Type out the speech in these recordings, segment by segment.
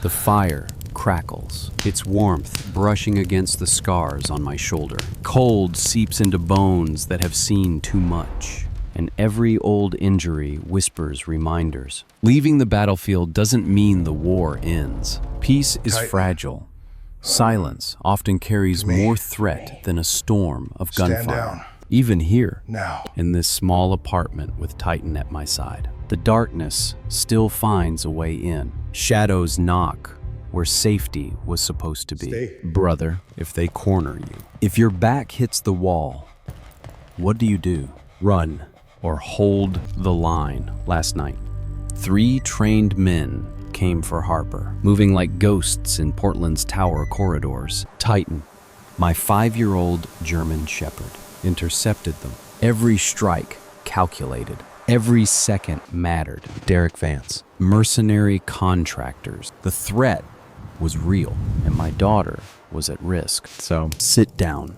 The fire crackles, its warmth brushing against the scars on my shoulder. Cold seeps into bones that have seen too much, and every old injury whispers reminders. Leaving the battlefield doesn't mean the war ends. Peace is fragile. Silence often carries more threat than a storm of gunfire. Even here, in this small apartment with Titan at my side, the darkness still finds a way in. Shadows knock where safety was supposed to be. Brother, if they corner you, if your back hits the wall, what do? Run or hold the line. Last night, 3 trained men came for Harper, moving like ghosts in Portland's tower corridors. Titan, my 5-year-old German Shepherd, intercepted them. Every strike calculated. Every second mattered. Derek Vance, mercenary contractors. The threat was real, and my daughter was at risk. So, sit down,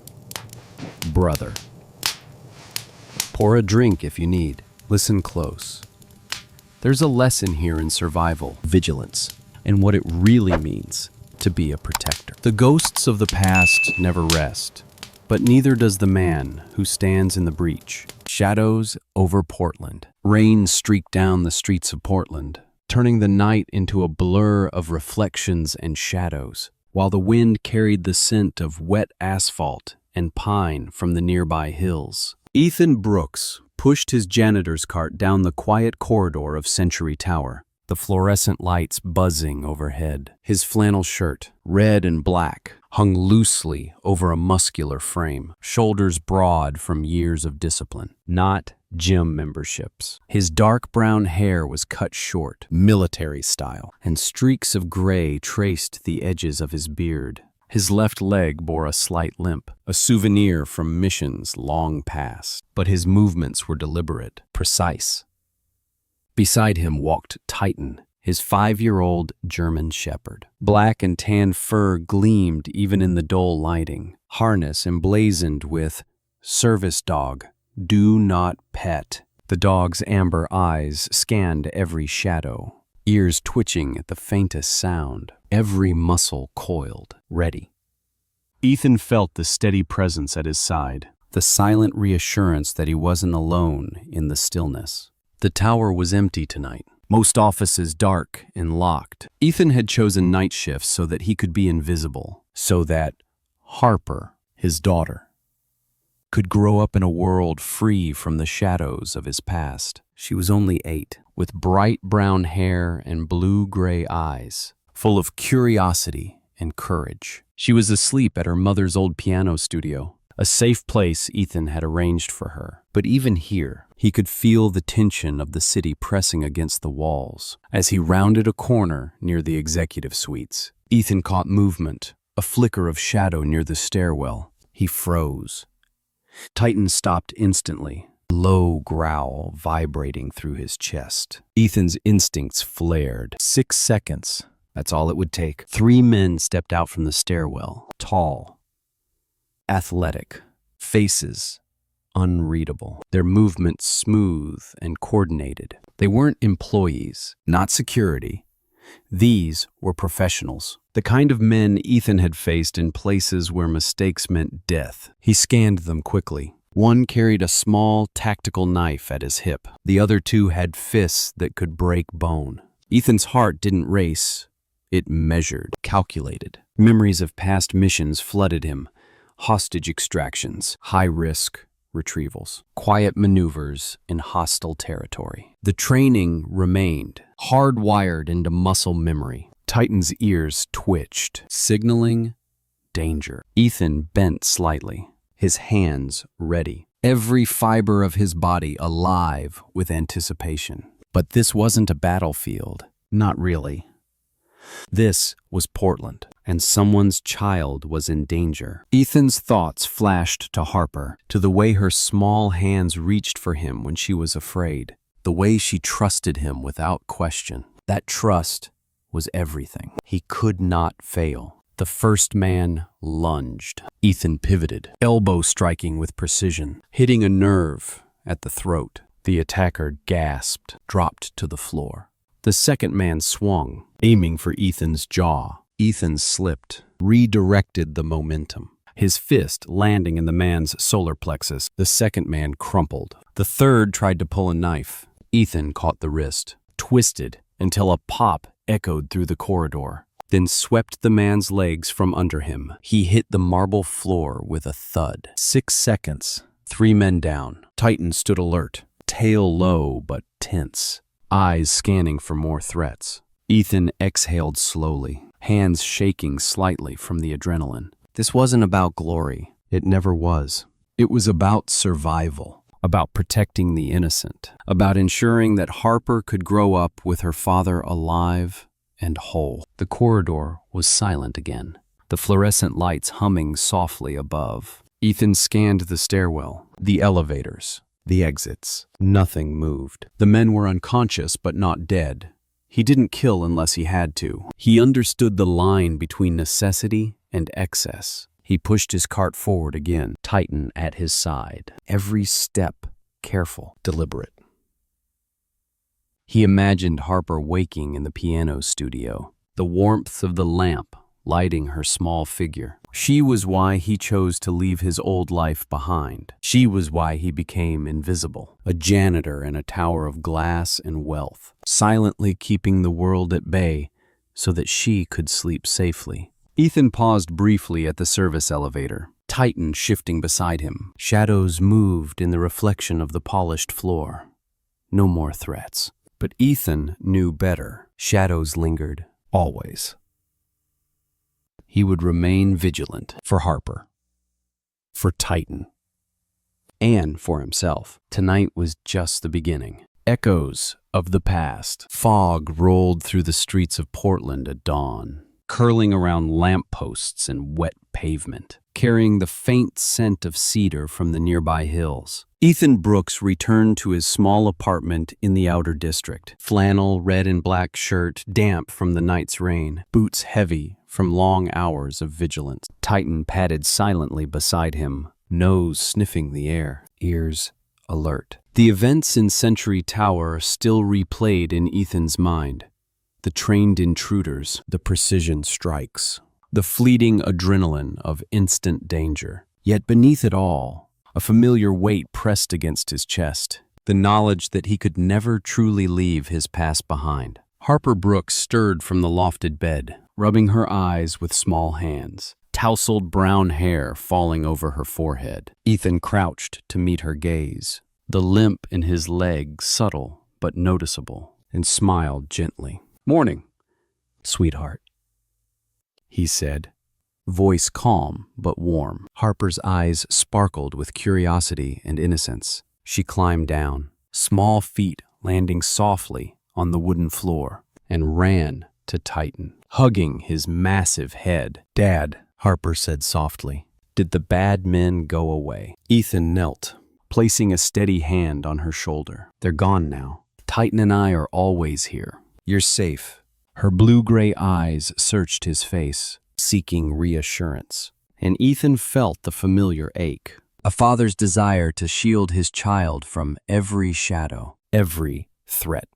brother. Pour a drink if you need. Listen close. There's a lesson here in survival, vigilance, and what it really means to be a protector. The ghosts of the past never rest, but neither does the man who stands in the breach. Shadows over Portland. Rain streaked down the streets of Portland, turning the night into a blur of reflections and shadows, while the wind carried the scent of wet asphalt and pine from the nearby hills. Ethan Brooks pushed his janitor's cart down the quiet corridor of Century Tower, the fluorescent lights buzzing overhead. His flannel shirt, red and black, hung loosely over a muscular frame, shoulders broad from years of discipline, not gym memberships. His dark brown hair was cut short, military style, and streaks of gray traced the edges of his beard. His left leg bore a slight limp, a souvenir from missions long past, but his movements were deliberate, precise. Beside him walked Titan, his 5-year-old German Shepherd. Black and tan fur gleamed even in the dull lighting, harness emblazoned with "Service Dog, Do Not Pet." The dog's amber eyes scanned every shadow, ears twitching at the faintest sound, every muscle coiled, ready. Ethan felt the steady presence at his side, the silent reassurance that he wasn't alone in the stillness. The tower was empty tonight, most offices dark and locked. Ethan had chosen night shifts so that he could be invisible, so that Harper, his daughter, could grow up in a world free from the shadows of his past. She was only 8, with bright brown hair and blue-gray eyes, full of curiosity and courage. She was asleep at her mother's old piano studio, a safe place Ethan had arranged for her. But even here, he could feel the tension of the city pressing against the walls. As he rounded a corner near the executive suites, Ethan caught movement, a flicker of shadow near the stairwell. He froze. Titan stopped instantly, low growl vibrating through his chest. Ethan's instincts flared. 6 seconds. That's all it would take. 3 men stepped out from the stairwell, tall, athletic, faces unreadable, their movements smooth and coordinated. They weren't employees, not security. These were professionals, the kind of men Ethan had faced in places where mistakes meant death. He scanned them quickly. One carried a small tactical knife at his hip. The other 2 had fists that could break bone. Ethan's heart didn't race. It measured, calculated. Memories of past missions flooded him. Hostage extractions, high-risk retrievals, quiet maneuvers in hostile territory. The training remained, hardwired into muscle memory. Titan's ears twitched, signaling danger. Ethan bent slightly, his hands ready, every fiber of his body alive with anticipation. But this wasn't a battlefield. Not really. This was Portland, and someone's child was in danger. Ethan's thoughts flashed to Harper, to the way her small hands reached for him when she was afraid, the way she trusted him without question. That trust was everything. He could not fail. The first man lunged. Ethan pivoted, elbow striking with precision, hitting a nerve at the throat. The attacker gasped, dropped to the floor. The second man swung, aiming for Ethan's jaw. Ethan slipped, redirected the momentum. His fist landing in the man's solar plexus. The second man crumpled. The third tried to pull a knife. Ethan caught the wrist, twisted until a pop echoed through the corridor, then swept the man's legs from under him. He hit the marble floor with a thud. 6 seconds. 3 men down. Titan stood alert, tail low but tense, eyes scanning for more threats. Ethan exhaled slowly, hands shaking slightly from the adrenaline. This wasn't about glory. It never was. It was about survival, about protecting the innocent, about ensuring that Harper could grow up with her father alive and whole. The corridor was silent again, the fluorescent lights humming softly above. Ethan scanned the stairwell, the elevators, the exits. Nothing moved. The men were unconscious but not dead. He didn't kill unless he had to. He understood the line between necessity and excess. He pushed his cart forward again, Titan at his side, every step careful, deliberate. He imagined Harper waking in the piano studio, the warmth of the lamp lighting her small figure. She was why he chose to leave his old life behind. She was why he became invisible, a janitor in a tower of glass and wealth, silently keeping the world at bay so that she could sleep safely. Ethan paused briefly at the service elevator, Titan shifting beside him. Shadows moved in the reflection of the polished floor. No more threats. But Ethan knew better. Shadows lingered, always. He would remain vigilant for Harper, for Titan, and for himself. Tonight was just the beginning. Echoes of the past. Fog rolled through the streets of Portland at dawn, curling around lampposts and wet pavement, carrying the faint scent of cedar from the nearby hills. Ethan Brooks returned to his small apartment in the outer district. Flannel, red and black shirt, damp from the night's rain, boots heavy from long hours of vigilance. Titan padded silently beside him, nose sniffing the air, ears alert. The events in Century Tower still replayed in Ethan's mind. The trained intruders, the precision strikes, the fleeting adrenaline of instant danger. Yet beneath it all, a familiar weight pressed against his chest, the knowledge that he could never truly leave his past behind. Harper Brooks stirred from the lofted bed, rubbing her eyes with small hands, tousled brown hair falling over her forehead. Ethan crouched to meet her gaze, the limp in his leg subtle but noticeable, and smiled gently. "Morning, sweetheart," he said, voice calm but warm. Harper's eyes sparkled with curiosity and innocence. She climbed down, small feet landing softly on the wooden floor, and ran to Titan, hugging his massive head. "Dad," Harper said softly, "did the bad men go away?" Ethan knelt, placing a steady hand on her shoulder. "They're gone now. Titan and I are always here. You're safe." Her blue-gray eyes searched his face, seeking reassurance, and Ethan felt the familiar ache, a father's desire to shield his child from every shadow, every threat,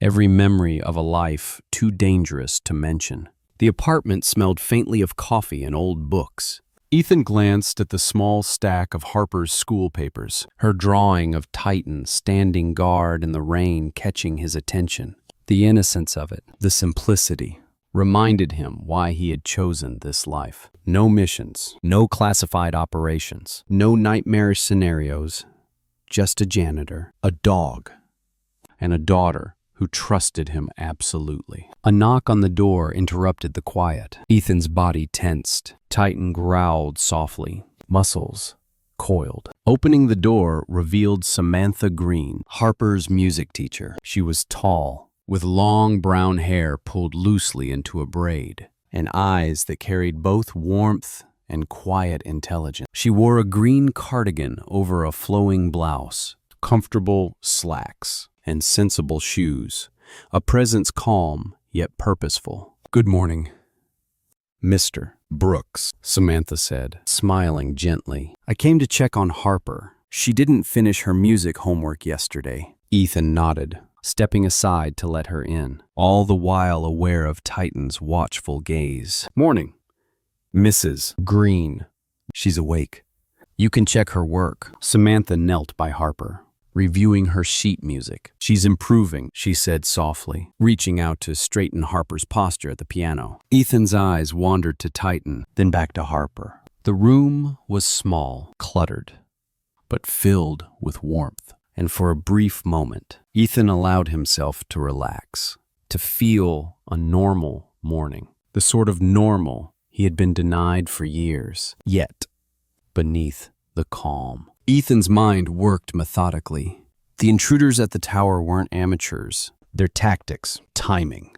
every memory of a life too dangerous to mention. The apartment smelled faintly of coffee and old books. Ethan glanced at the small stack of Harper's school papers, her drawing of Titan standing guard in the rain catching his attention. The innocence of it, the simplicity, reminded him why he had chosen this life. No missions, no classified operations, no nightmarish scenarios, just a janitor, a dog, and a daughter who trusted him absolutely. A knock on the door interrupted the quiet. Ethan's body tensed. Titan growled softly, muscles coiled. Opening the door revealed Samantha Green, Harper's music teacher. She was tall, with long brown hair pulled loosely into a braid, and eyes that carried both warmth and quiet intelligence. She wore a green cardigan over a flowing blouse, comfortable slacks, and sensible shoes, a presence calm yet purposeful. "Good morning, Mr. Brooks," Samantha said, smiling gently. "I came to check on Harper. She didn't finish her music homework yesterday." Ethan nodded, stepping aside to let her in, all the while aware of Titan's watchful gaze. "Morning, Mrs. Green." "She's awake. You can check her work." Samantha knelt by Harper, reviewing her sheet music. "She's improving," she said softly, reaching out to straighten Harper's posture at the piano. Ethan's eyes wandered to Titan, then back to Harper. The room was small, cluttered, but filled with warmth. And for a brief moment, Ethan allowed himself to relax, to feel a normal morning, the sort of normal he had been denied for years. Yet, beneath the calm, Ethan's mind worked methodically. The intruders at the tower weren't amateurs. Their tactics, timing,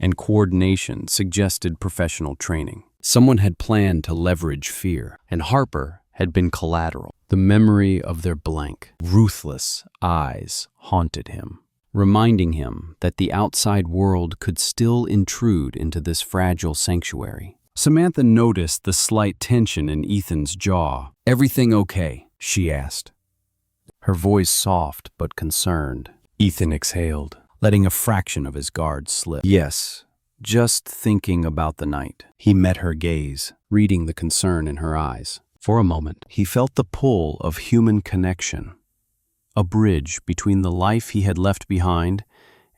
and coordination suggested professional training. Someone had planned to leverage fear, and Harper had been collateral. The memory of their blank, ruthless eyes haunted him, reminding him that the outside world could still intrude into this fragile sanctuary. Samantha noticed the slight tension in Ethan's jaw. "Everything okay?" she asked, her voice soft but concerned. Ethan exhaled, letting a fraction of his guard slip. "Yes, just thinking about the night." He met her gaze, reading the concern in her eyes. For a moment, he felt the pull of human connection, a bridge between the life he had left behind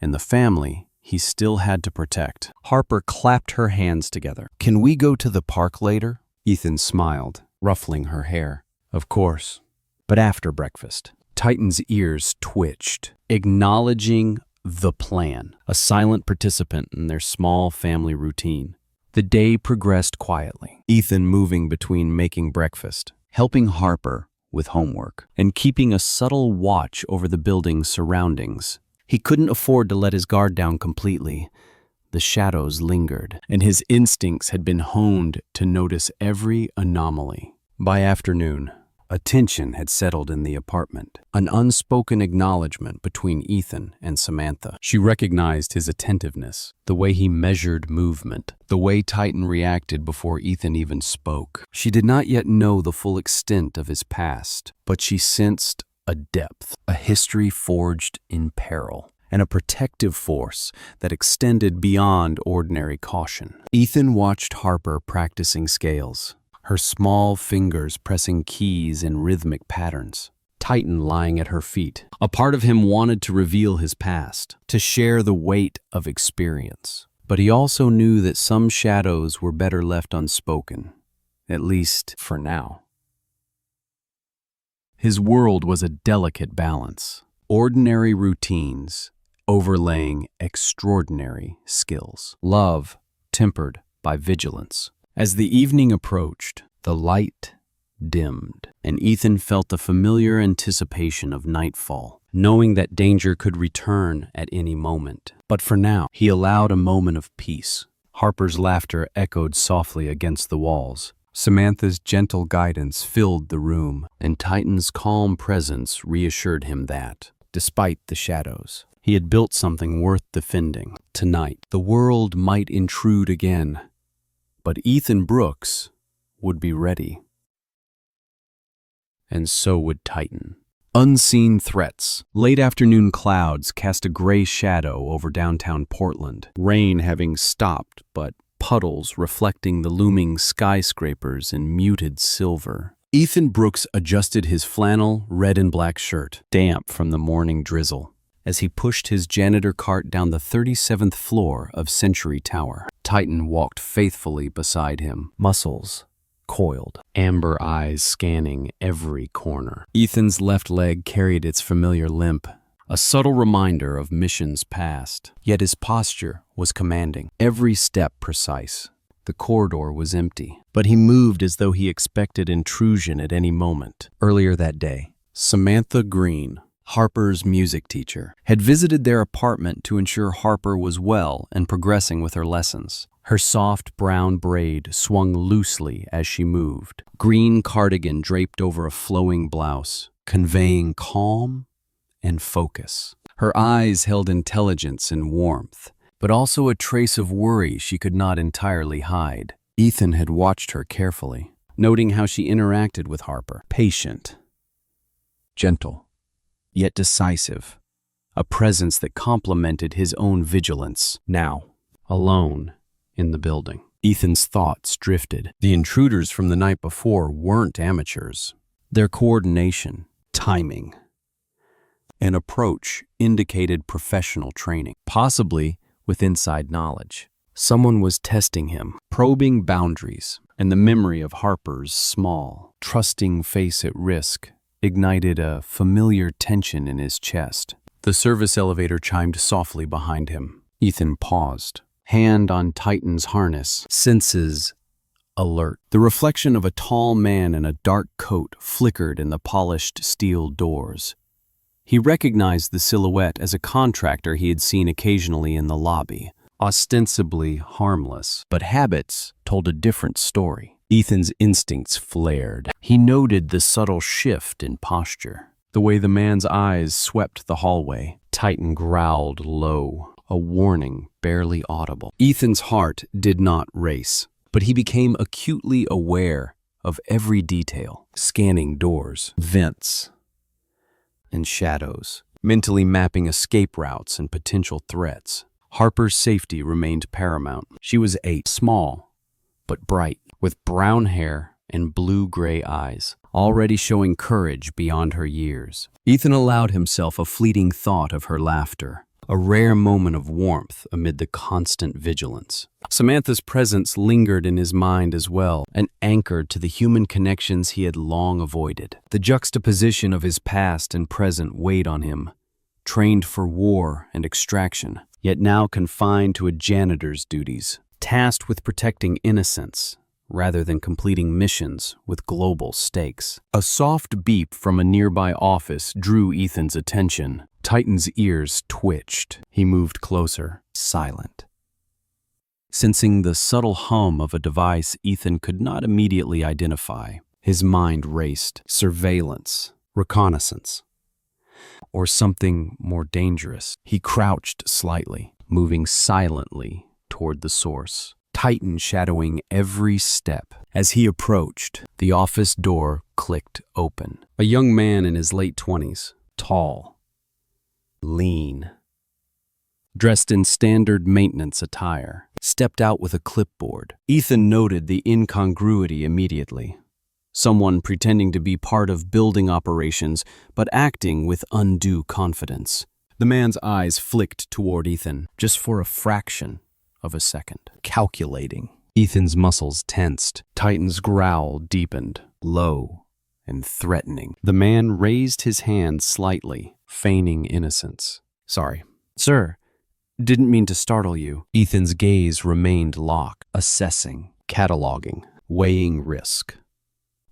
and the family he still had to protect. Harper clapped her hands together. "Can we go to the park later?" Ethan smiled, ruffling her hair. "Of course, but after breakfast." Titan's ears twitched, acknowledging the plan, a silent participant in their small family routine. The day progressed quietly, Ethan moving between making breakfast, helping Harper with homework, and keeping a subtle watch over the building's surroundings. He couldn't afford to let his guard down completely. The shadows lingered, and his instincts had been honed to notice every anomaly. By afternoon, a tension had settled in the apartment, an unspoken acknowledgement between Ethan and Samantha. She recognized his attentiveness, the way he measured movement, the way Titan reacted before Ethan even spoke. She did not yet know the full extent of his past, but she sensed a depth, a history forged in peril, and a protective force that extended beyond ordinary caution. Ethan watched Harper practicing scales, her small fingers pressing keys in rhythmic patterns. Titan lying at her feet. A part of him wanted to reveal his past, to share the weight of experience. But he also knew that some shadows were better left unspoken, at least for now. His world was a delicate balance, ordinary routines overlaying extraordinary skills, love tempered by vigilance. As the evening approached, the light dimmed, and Ethan felt the familiar anticipation of nightfall, knowing that danger could return at any moment. But for now, he allowed a moment of peace. Harper's laughter echoed softly against the walls. Samantha's gentle guidance filled the room, and Titan's calm presence reassured him that, despite the shadows, he had built something worth defending. Tonight, the world might intrude again, but Ethan Brooks would be ready. And so would Titan. Unseen threats. Late afternoon clouds cast a gray shadow over downtown Portland, rain having stopped, but puddles reflecting the looming skyscrapers in muted silver. Ethan Brooks adjusted his flannel red and black shirt, damp from the morning drizzle, as he pushed his janitor cart down the 37th floor of Century Tower. Titan walked faithfully beside him, muscles coiled, amber eyes scanning every corner. Ethan's left leg carried its familiar limp, a subtle reminder of missions past. Yet his posture was commanding, every step precise. The corridor was empty, but he moved as though he expected intrusion at any moment. Earlier that day, Samantha Green, Harper's music teacher, had visited their apartment to ensure Harper was well and progressing with her lessons. Her soft brown braid swung loosely as she moved, green cardigan draped over a flowing blouse, conveying calm and focus. Her eyes held intelligence and warmth, but also a trace of worry she could not entirely hide. Ethan had watched her carefully, noting how she interacted with Harper. Patient, gentle, yet decisive. a presence that complemented his own vigilance. Now, alone in the building, Ethan's thoughts drifted. The intruders from the night before weren't amateurs. Their coordination, timing, and approach indicated professional training, possibly with inside knowledge. Someone was testing him, probing boundaries, and the memory of Harper's small, trusting face at risk ignited a familiar tension in his chest. The service elevator chimed softly behind him. Ethan paused, hand on Titan's harness, senses alert. The reflection of a tall man in a dark coat flickered in the polished steel doors. He recognized the silhouette as a contractor he had seen occasionally in the lobby, ostensibly harmless, but habits told a different story. Ethan's instincts flared. He noted the subtle shift in posture, the way the man's eyes swept the hallway. Titan growled low, a warning barely audible. Ethan's heart did not race, but he became acutely aware of every detail, scanning doors, vents, and shadows, mentally mapping escape routes and potential threats. Harper's safety remained paramount. She was 8, small, but bright, with brown hair and blue-gray eyes, already showing courage beyond her years. Ethan allowed himself a fleeting thought of her laughter, a rare moment of warmth amid the constant vigilance. Samantha's presence lingered in his mind as well, and anchored to the human connections he had long avoided. The juxtaposition of his past and present weighed on him, trained for war and extraction, yet now confined to a janitor's duties, tasked with protecting innocence rather than completing missions with global stakes. A soft beep from a nearby office drew Ethan's attention. Titan's ears twitched. He moved closer, silent. Sensing the subtle hum of a device Ethan could not immediately identify, his mind raced. Surveillance, reconnaissance, or something more dangerous. He crouched slightly, moving silently toward the source, Titan shadowing every step. As he approached, the office door clicked open. A young man in his late 20s, tall, lean, dressed in standard maintenance attire, stepped out with a clipboard. Ethan noted the incongruity immediately. Someone pretending to be part of building operations, but acting with undue confidence. The man's eyes flicked toward Ethan, just for a fraction of a second, calculating. Ethan's muscles tensed. Titan's growl deepened, low and threatening. The man raised his hand slightly, feigning innocence. "Sorry, sir. Didn't mean to startle you." Ethan's gaze remained locked, assessing, cataloging, weighing risk.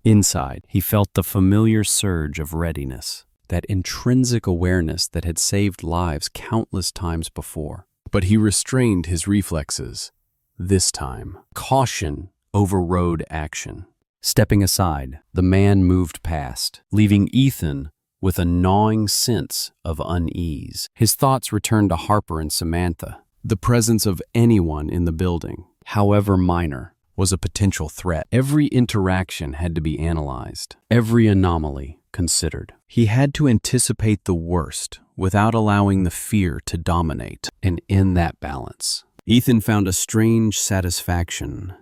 Inside, he felt the familiar surge of readiness, that intrinsic awareness that had saved lives countless times before. But he restrained his reflexes. This time, caution overrode action. Stepping aside, the man moved past, leaving Ethan with a gnawing sense of unease. His thoughts returned to Harper and Samantha. The presence of anyone in the building, however minor, was a potential threat. Every interaction had to be analyzed, every anomaly considered. He had to anticipate the worst without allowing the fear to dominate. And in that balance, Ethan found a strange satisfaction.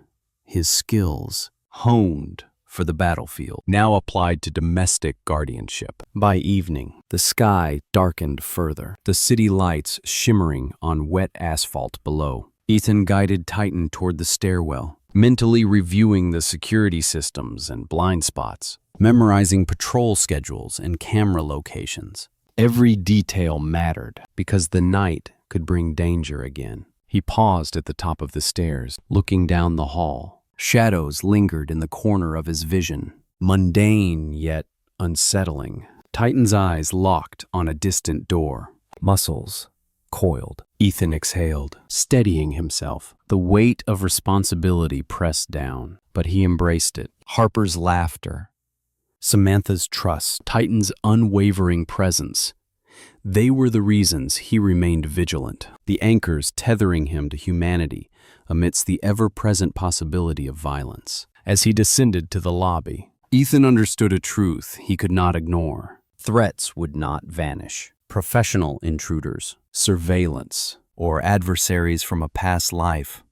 His skills, honed for the battlefield, now applied to domestic guardianship. By evening, the sky darkened further, the city lights shimmering on wet asphalt below. Ethan guided Titan toward the stairwell, mentally reviewing the security systems and blind spots, memorizing patrol schedules and camera locations. Every detail mattered because the night could bring danger again. He paused at the top of the stairs, looking down the hall. Shadows lingered in the corner of his vision, mundane yet unsettling. Titan's eyes locked on a distant door. Muscles coiled. Ethan exhaled, steadying himself. The weight of responsibility pressed down, but he embraced it. Harper's laughter, Samantha's trust, Titan's unwavering presence. They were the reasons he remained vigilant, the anchors tethering him to humanity amidst the ever-present possibility of violence. As he descended to the lobby, Ethan understood a truth he could not ignore. Threats would not vanish. professional intruders, surveillance, or adversaries from a past life.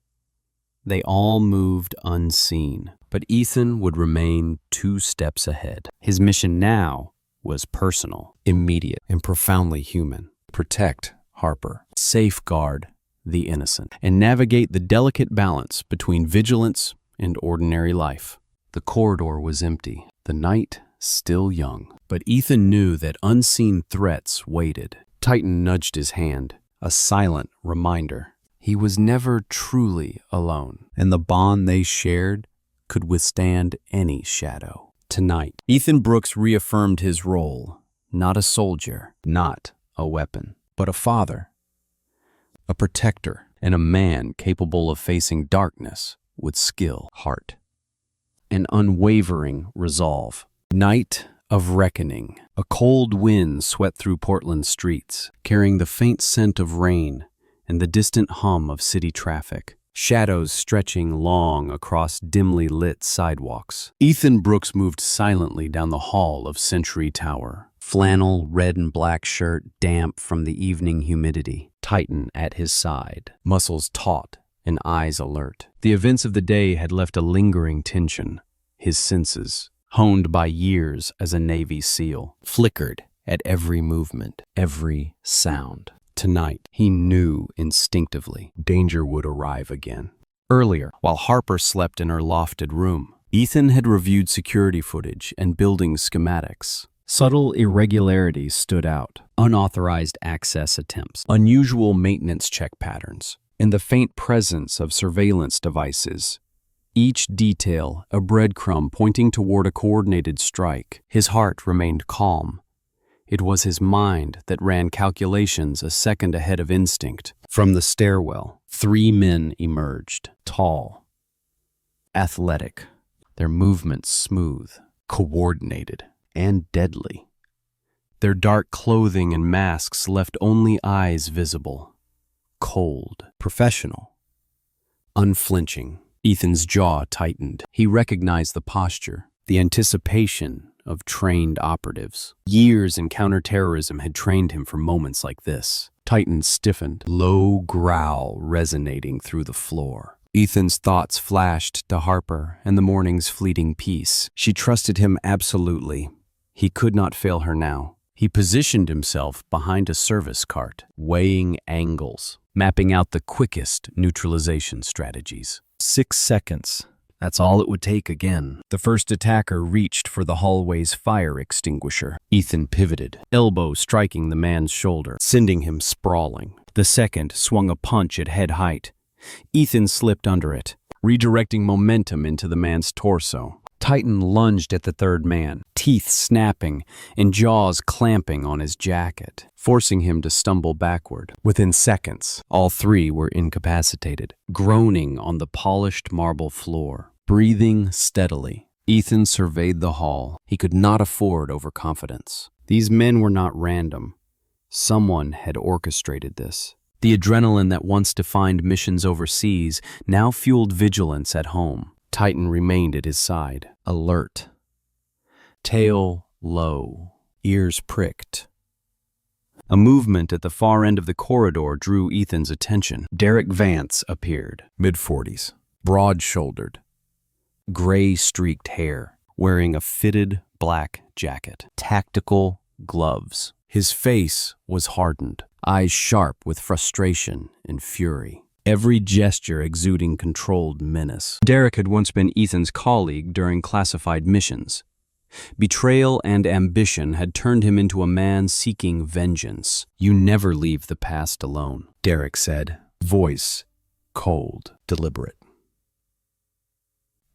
They all moved unseen, but Ethan would remain 2 steps ahead. His mission now was personal, immediate, and profoundly human. Protect Harper, safeguard the innocent, and navigate the delicate balance between vigilance and ordinary life. The corridor was empty, the night still young, but Ethan knew that unseen threats waited. Titan nudged his hand, a silent reminder. He was never truly alone, and the bond they shared could withstand any shadow. Tonight, Ethan Brooks reaffirmed his role, not a soldier, not a weapon, but a father, a protector, and a man capable of facing darkness with skill, heart, and unwavering resolve. Night of reckoning. A cold wind swept through Portland's streets, carrying the faint scent of rain and the distant hum of city traffic, shadows stretching long across dimly lit sidewalks. Ethan Brooks moved silently down the hall of Century Tower, flannel red and black shirt damp from the evening humidity, Titan at his side, muscles taut and eyes alert. The events of the day had left a lingering tension. His senses, honed by years as a Navy SEAL, flickered at every movement, every sound. Tonight, he knew instinctively danger would arrive again. Earlier, while Harper slept in her lofted room, Ethan had reviewed security footage and building schematics. Subtle irregularities stood out: unauthorized access attempts, unusual maintenance check patterns, and the faint presence of surveillance devices. Each detail a breadcrumb pointing toward a coordinated strike. His heart remained calm. It was his mind that ran calculations a second ahead of instinct. From the stairwell, 3 men emerged, tall, athletic, their movements smooth, coordinated, and deadly. Their dark clothing and masks left only eyes visible. Cold, professional, unflinching. Ethan's jaw tightened. He recognized the posture, the anticipation of trained operatives. Years in counterterrorism had trained him for moments like this. Titan stiffened, low growl resonating through the floor. Ethan's thoughts flashed to Harper and the morning's fleeting peace. She trusted him absolutely. He could not fail her now. He positioned himself behind a service cart, weighing angles, mapping out the quickest neutralization strategies. 6 seconds. That's all it would take again. The first attacker reached for the hallway's fire extinguisher. Ethan pivoted, elbow striking the man's shoulder, sending him sprawling. The second swung a punch at head height. Ethan slipped under it, redirecting momentum into the man's torso. Titan lunged at the third man, teeth snapping and jaws clamping on his jacket, forcing him to stumble backward. Within seconds, all 3 were incapacitated, groaning on the polished marble floor. Breathing steadily, Ethan surveyed the hall. He could not afford overconfidence. These men were not random. Someone had orchestrated this. The adrenaline that once defined missions overseas now fueled vigilance at home. Titan remained at his side, alert, tail low, ears pricked. A movement at the far end of the corridor drew Ethan's attention. Derek Vance appeared, mid-40s, broad-shouldered, gray-streaked hair, wearing a fitted black jacket, tactical gloves. His face was hardened, eyes sharp with frustration and fury. Every gesture exuding controlled menace. Derek had once been Ethan's colleague during classified missions. Betrayal and ambition had turned him into a man seeking vengeance. "You never leave the past alone," Derek said, voice cold, deliberate.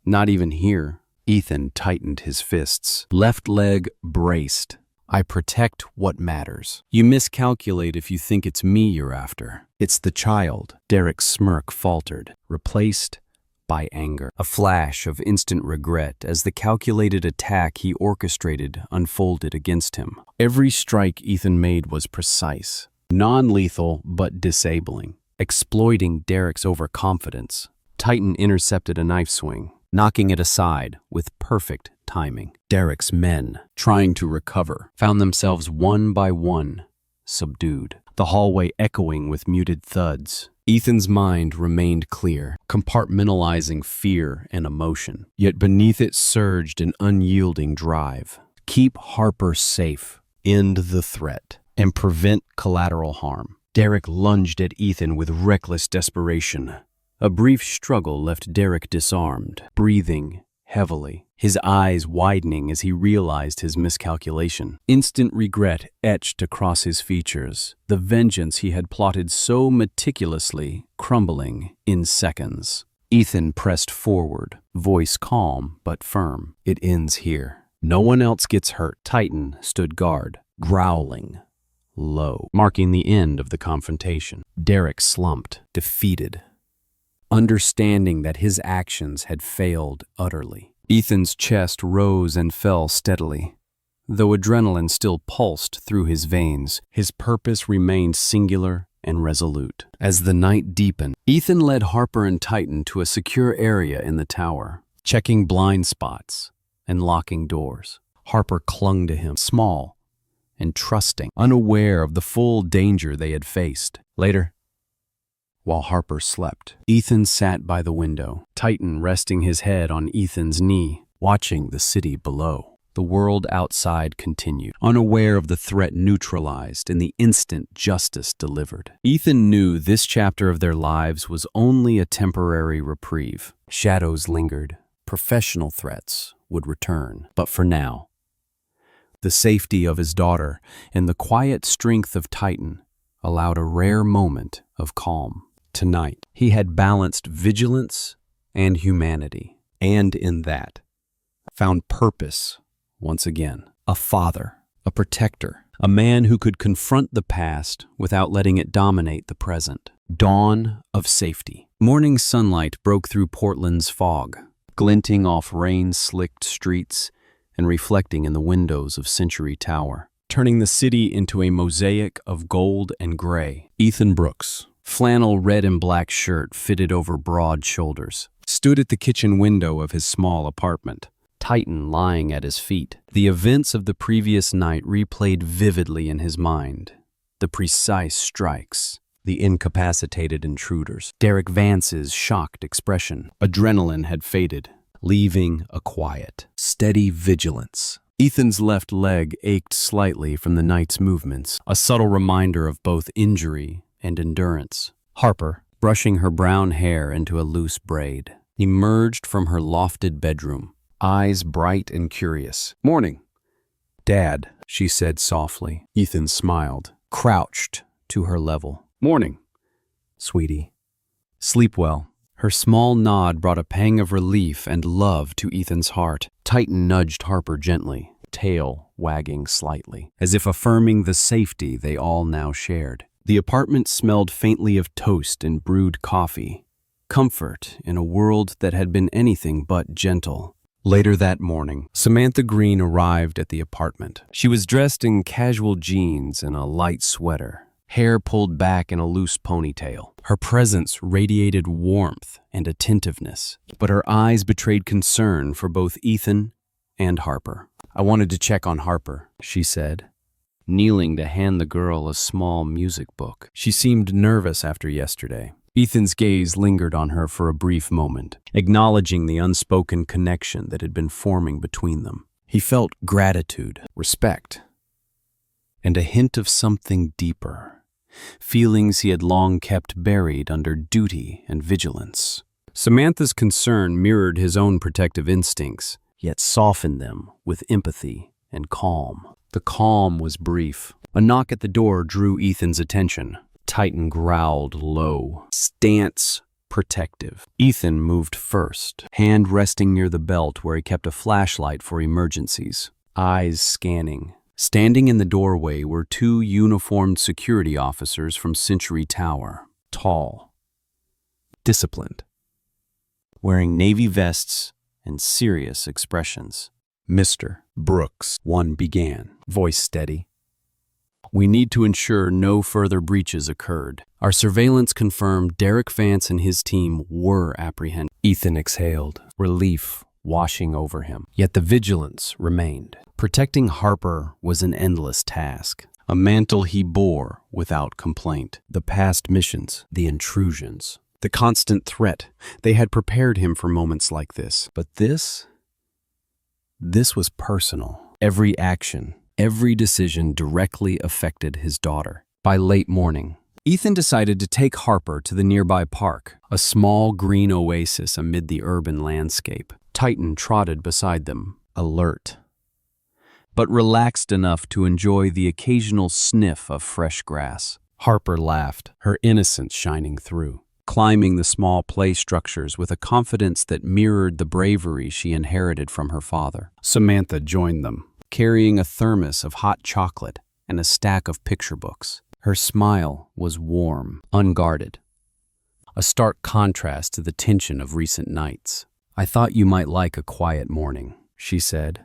"Not even here." Ethan tightened his fists, left leg braced. "I protect what matters. You miscalculate if you think it's me you're after. It's the child." Derek's smirk faltered, replaced by anger. A flash of instant regret as the calculated attack he orchestrated unfolded against him. Every strike Ethan made was precise, non-lethal but disabling. Exploiting Derek's overconfidence, Titan intercepted a knife swing, knocking it aside with perfect timing. Derek's men, trying to recover, found themselves one by one subdued, the hallway echoing with muted thuds. Ethan's mind remained clear, compartmentalizing fear and emotion. Yet beneath it surged an unyielding drive. Keep Harper safe, end the threat, and prevent collateral harm. Derek lunged at Ethan with reckless desperation. A brief struggle left Derek disarmed, breathing heavily, his eyes widening as he realized his miscalculation. Instant regret etched across his features, the vengeance he had plotted so meticulously crumbling in seconds. Ethan pressed forward, voice calm but firm. It ends here. No one else gets hurt. Titan stood guard, growling low, marking the end of the confrontation. Derek slumped, defeated, understanding that his actions had failed utterly. Ethan's chest rose and fell steadily. Though adrenaline still pulsed through his veins, his purpose remained singular and resolute. As the night deepened, Ethan led Harper and Titan to a secure area in the tower, checking blind spots and locking doors. Harper clung to him, small and trusting, unaware of the full danger they had faced. Later, while Harper slept, Ethan sat by the window, Titan resting his head on Ethan's knee, watching the city below. The world outside continued, unaware of the threat neutralized and the instant justice delivered. Ethan knew this chapter of their lives was only a temporary reprieve. Shadows lingered, professional threats would return. But for now, the safety of his daughter and the quiet strength of Titan allowed a rare moment of calm. Tonight, he had balanced vigilance and humanity, and in that, found purpose once again. A father, a protector, a man who could confront the past without letting it dominate the present. Dawn of safety. Morning sunlight broke through Portland's fog, glinting off rain-slicked streets and reflecting in the windows of Century Tower, turning the city into a mosaic of gold and gray. Ethan Brooks, flannel red and black shirt fitted over broad shoulders, stood at the kitchen window of his small apartment, Titan lying at his feet. The events of the previous night replayed vividly in his mind. The precise strikes, the incapacitated intruders, Derek Vance's shocked expression. Adrenaline had faded, leaving a quiet, steady vigilance. Ethan's left leg ached slightly from the night's movements, a subtle reminder of both injury and endurance. Harper, brushing her brown hair into a loose braid, emerged from her lofted bedroom, eyes bright and curious. "Morning, Dad," she said softly. Ethan smiled, crouched to her level. "Morning, sweetie. Sleep well." Her small nod brought a pang of relief and love to Ethan's heart. Titan nudged Harper gently, tail wagging slightly, as if affirming the safety they all now shared. The apartment smelled faintly of toast and brewed coffee, comfort in a world that had been anything but gentle. Later that morning, Samantha Green arrived at the apartment. She was dressed in casual jeans and a light sweater, hair pulled back in a loose ponytail. Her presence radiated warmth and attentiveness, but her eyes betrayed concern for both Ethan and Harper. "I wanted to check on Harper," she said, kneeling to hand the girl a small music book. She seemed nervous after yesterday. Ethan's gaze lingered on her for a brief moment, acknowledging the unspoken connection that had been forming between them. He felt gratitude, respect, and a hint of something deeper, feelings he had long kept buried under duty and vigilance. Samantha's concern mirrored his own protective instincts, yet softened them with empathy and calm. The calm was brief. A knock at the door drew Ethan's attention. Titan growled low, stance protective. Ethan moved first, hand resting near the belt where he kept a flashlight for emergencies, eyes scanning. Standing in the doorway were two uniformed security officers from Century Tower, tall, disciplined, wearing navy vests and serious expressions. "Mr. Brooks," one began, voice steady. "We need to ensure no further breaches occurred. Our surveillance confirmed Derek Vance and his team were apprehended." Ethan exhaled, relief washing over him. Yet the vigilance remained. Protecting Harper was an endless task, a mantle he bore without complaint. The past missions, the intrusions, the constant threat, they had prepared him for moments like this. But this was personal. Every action, every decision directly affected his daughter. By late morning, Ethan decided to take Harper to the nearby park, a small green oasis amid the urban landscape. Titan trotted beside them, alert, but relaxed enough to enjoy the occasional sniff of fresh grass. Harper laughed, her innocence shining through, climbing the small play structures with a confidence that mirrored the bravery she inherited from her father. Samantha joined them, carrying a thermos of hot chocolate and a stack of picture books. Her smile was warm, unguarded, a stark contrast to the tension of recent nights. "I thought you might like a quiet morning," she said,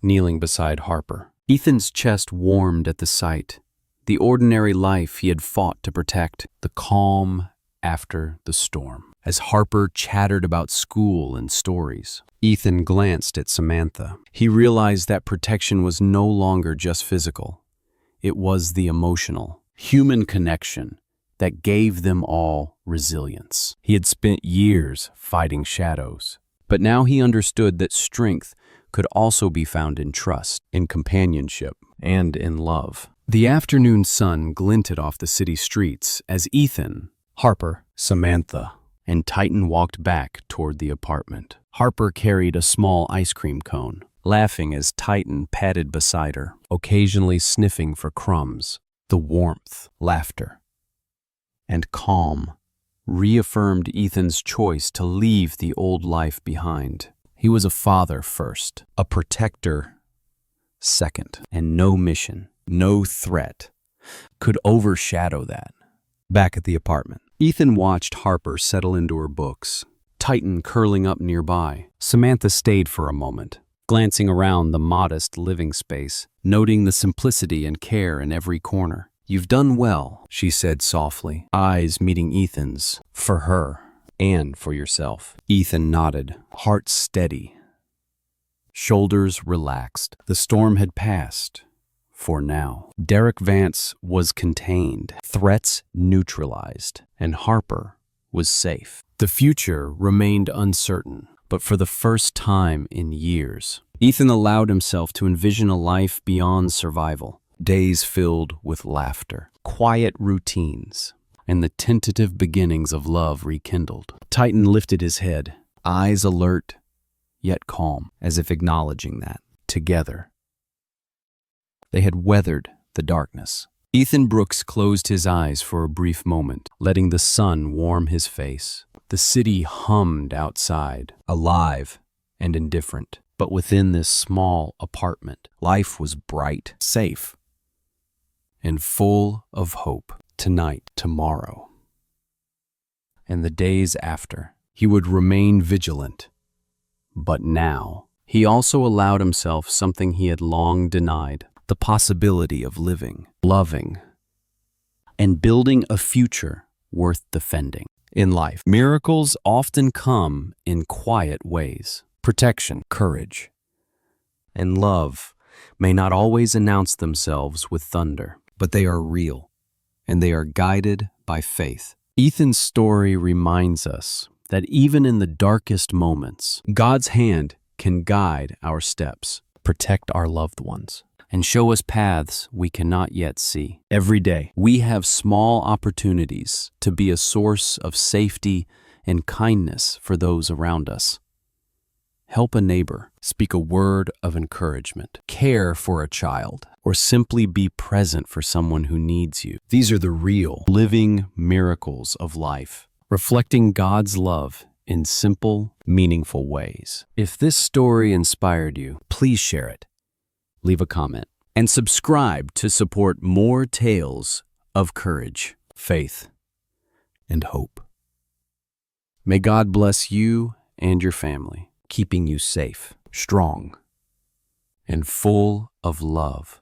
kneeling beside Harper. Ethan's chest warmed at the sight. The ordinary life he had fought to protect, the calm after the storm. As Harper chattered about school and stories, Ethan glanced at Samantha. He realized that protection was no longer just physical. It was the emotional, human connection that gave them all resilience. He had spent years fighting shadows, but now he understood that strength could also be found in trust, in companionship, and in love. The afternoon sun glinted off the city streets as Ethan, Harper, Samantha, and Titan walked back toward the apartment. Harper carried a small ice cream cone, laughing as Titan padded beside her, occasionally sniffing for crumbs. The warmth, laughter, and calm reaffirmed Ethan's choice to leave the old life behind. He was a father first, a protector second, and no mission, no threat could overshadow that. Back at the apartment, Ethan watched Harper settle into her books, Titan curling up nearby. Samantha stayed for a moment, glancing around the modest living space, noting the simplicity and care in every corner. "You've done well," she said softly, eyes meeting Ethan's, "for her and for yourself." Ethan nodded, heart steady, shoulders relaxed. The storm had passed. For now, Derek Vance was contained, threats neutralized, and Harper was safe. The future remained uncertain, but for the first time in years, Ethan allowed himself to envision a life beyond survival, days filled with laughter, quiet routines, and the tentative beginnings of love rekindled. Titan lifted his head, eyes alert, yet calm, as if acknowledging that, together, they had weathered the darkness. Ethan Brooks closed his eyes for a brief moment, letting the sun warm his face. The city hummed outside, alive and indifferent. But within this small apartment, life was bright, safe, and full of hope. Tonight, tomorrow, and the days after, he would remain vigilant. But now, he also allowed himself something he had long denied: the possibility of living, loving, and building a future worth defending. In life, miracles often come in quiet ways. Protection, courage, and love may not always announce themselves with thunder, but they are real, and they are guided by faith. Ethan's story reminds us that even in the darkest moments, God's hand can guide our steps, protect our loved ones, and show us paths we cannot yet see. Every day, we have small opportunities to be a source of safety and kindness for those around us. Help a neighbor, speak a word of encouragement, care for a child, or simply be present for someone who needs you. These are the real, living miracles of life, reflecting God's love in simple, meaningful ways. If this story inspired you, please share it. Leave a comment, and subscribe to support more tales of courage, faith, and hope. May God bless you and your family, keeping you safe, strong, and full of love.